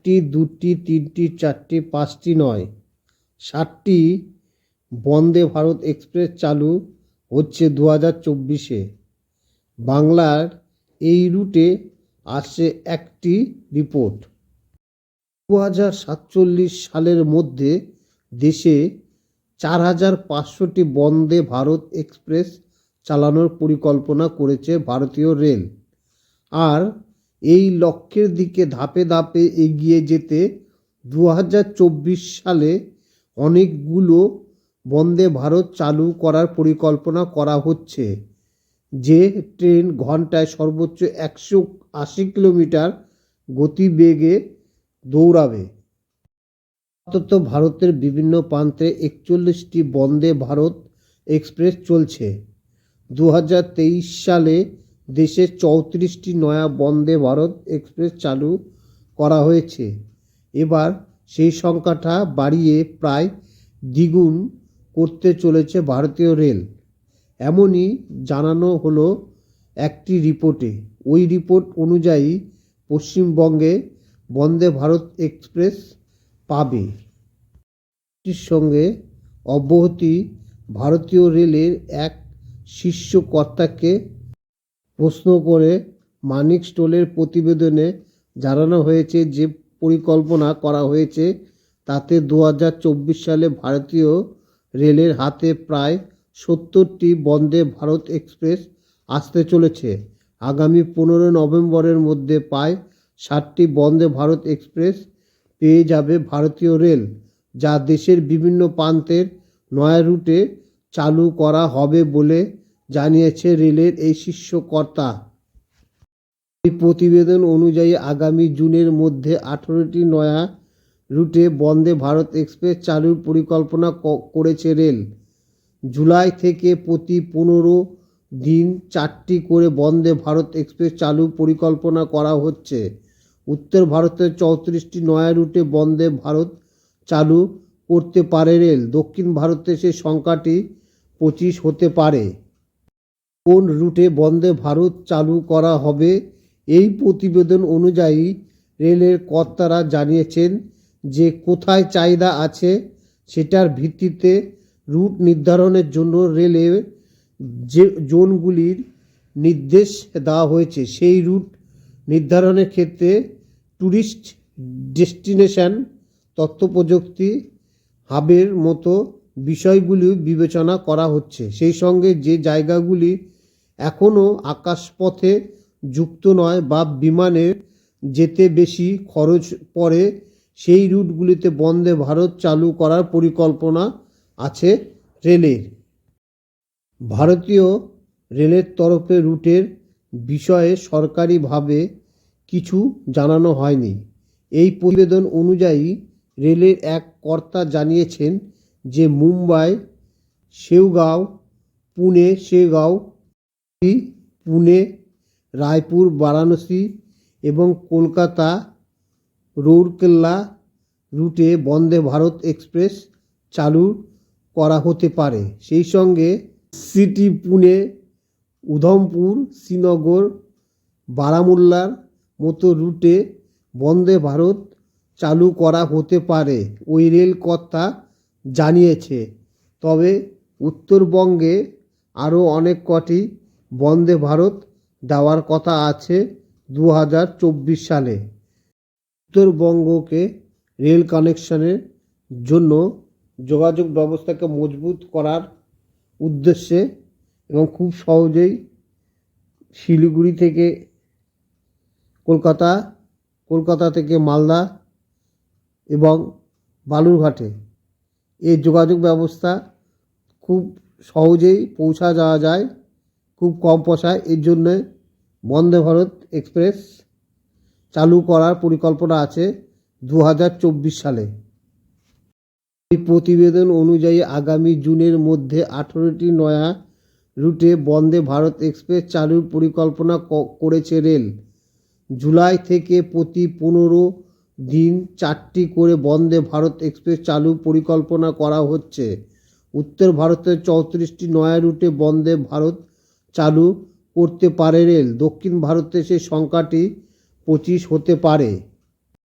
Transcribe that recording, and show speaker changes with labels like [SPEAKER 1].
[SPEAKER 1] একটি, দুটি, তিনটি, চারটি, পাঁচটি নয়, 7টি বন্দে ভারত এক্সপ্রেস চালু হচ্ছে 2024-এ। বাংলার এই রুটে আসছে একটি রিপোর্ট। 2047 সালের মধ্যে দেশে 4500টি বন্দে ভারত এক্সপ্রেস চালানোর পরিকল্পনা করেছে ভারতীয় রেল। আর এই লক্ষ্যের দিকে ধাপে ধাপে এগিয়ে যেতে 2024 সালে অনেকগুলো বন্দে ভারত চালু করার পরিকল্পনা করা হচ্ছে, যে ট্রেন ঘন্টায় সর্বোচ্চ 180 কিলোমিটার গতিবেগে দৌড়াবে। আপাতত ভারতের বিভিন্ন প্রান্তে 41টি বন্দে ভারত এক্সপ্রেস চলছে। 2023 সালে দেশে 34টি নয়া বন্দে ভারত এক্সপ্রেস চালু করা হয়েছে। এবার সেই সংখ্যাটা বাড়িয়ে প্রায় দ্বিগুণ করতে চলেছে ভারতীয় রেল, এমনই জানানো হলো একটি রিপোর্টে। ওই রিপোর্ট অনুযায়ী পশ্চিমবঙ্গে বন্দে ভারত এক্সপ্রেস পাবে। এটির সঙ্গে অব্যাহতি ভারতীয় রেলের এক শীর্ষ কর্তাকে প্রশ্ন করে মানিক স্টোলের প্রতিবেদনে জানানো হয়েছে যে পরিকল্পনা করা হয়েছে তাতে 2024 সালে ভারতীয় রেলের হাতে প্রায় 70টি বন্দে ভারত এক্সপ্রেস আসতে চলেছে। আগামী 15 নভেম্বরের মধ্যে প্রায় 60টি বন্দে ভারত এক্সপ্রেস পেয়ে যাবে ভারতীয় রেল, যা দেশের বিভিন্ন প্রান্তের নয়া রুটে চালু করা হবে বলে জানিয়েছে রেলের এই শীর্ষ কর্তা। এই প্রতিবেদন অনুযায়ী আগামী জুনের মধ্যে 18টি নয়া রুটে বন্দে ভারত এক্সপ্রেস চালুর পরিকল্পনা করেছে রেল। জুলাই থেকে প্রতি 15 দিন 4টি করে বন্দে ভারত এক্সপ্রেস চালুর পরিকল্পনা করা হচ্ছে। উত্তর ভারতের 34টি নয়া রুটে বন্দে ভারত চালু করতে পারে রেল। দক্ষিণ ভারতে সে সংখ্যাটি 25 হতে পারে। কোন রুটে বন্দে ভারত চালু করা হবে? এই প্রতিবেদন অনুযায়ী রেলের কর্তারা জানিয়েছেন যে কোথায় চাহিদা আছে সেটার ভিত্তিতে রুট নির্ধারণের জন্য রেলের যে জোনগুলির নির্দেশ দেওয়া হয়েছে সেই রুট নির্ধারণের ক্ষেত্রে ট্যুরিস্ট ডেস্টিনেশন, তথ্যপ্রযুক্তি হাবের মতো বিষয়গুলি বিবেচনা করা হচ্ছে। সেই সঙ্গে যে জায়গাগুলি এখনও আকাশপথে যুক্ত নয় বা বিমানে যেতে বেশি খরচ পড়ে সেই রুটগুলিতে বন্দে ভারত চালু করার পরিকল্পনা আছে রেলের। ভারতীয় রেলের তরফে রুটের বিষয়ে সরকারিভাবে কিছু জানানো হয়নি। এই প্রতিবেদন অনুযায়ী রেলের এক কর্তা জানিয়েছেন যে মুম্বাই শেওগাঁও, পুনে শেওগাঁও, পুনে রায়পুর, বারাণসী এবং কলকাতা রৌরকেল্লা রুটে বন্দে ভারত এক্সপ্রেস চালু করা হতে পারে। সেই সঙ্গে সিটি পুনে, উধমপুর, শ্রীনগর, বারামুল্লার মতো রুটে বন্দে ভারত চালু করা হতে পারে, ওই রেল কর্তা জানিয়েছে। তবে উত্তরবঙ্গে আরও অনেক কটি বন্দে ভারত দেওয়ার কথা আছে 2024 সালে। উত্তরবঙ্গকে রেল কানেকশনের জন্য যোগাযোগ ব্যবস্থাকে মজবুত করার উদ্দেশ্যে এবং খুব সহজেই শিলিগুড়ি থেকে কলকাতা, কলকাতা থেকে মালদা এবং বালুরঘাটে এই যোগাযোগ ব্যবস্থা খুব সহজেই পৌঁছা যাওয়া যায় খুব কম পয়সায়। এর জন্যে বন্দে ভারত এক্সপ্রেস চালু করার পরিকল্পনা আছে 2024 সালে। এই প্রতিবেদন অনুযায়ী আগামী জুনের মধ্যে 18টি নয়া রুটে বন্দে ভারত এক্সপ্রেস চালুর পরিকল্পনা করেছে রেল। জুলাই থেকে প্রতি 15 দিন 4টি করে বন্দে ভারত এক্সপ্রেস চালুর পরিকল্পনা করা হচ্ছে। উত্তর ভারতের 34টি নয়া রুটে বন্দে ভারত চালু করতে পারে রেল। দক্ষিণ ভারতে সেই সংখ্যাটি 25 হতে পারে।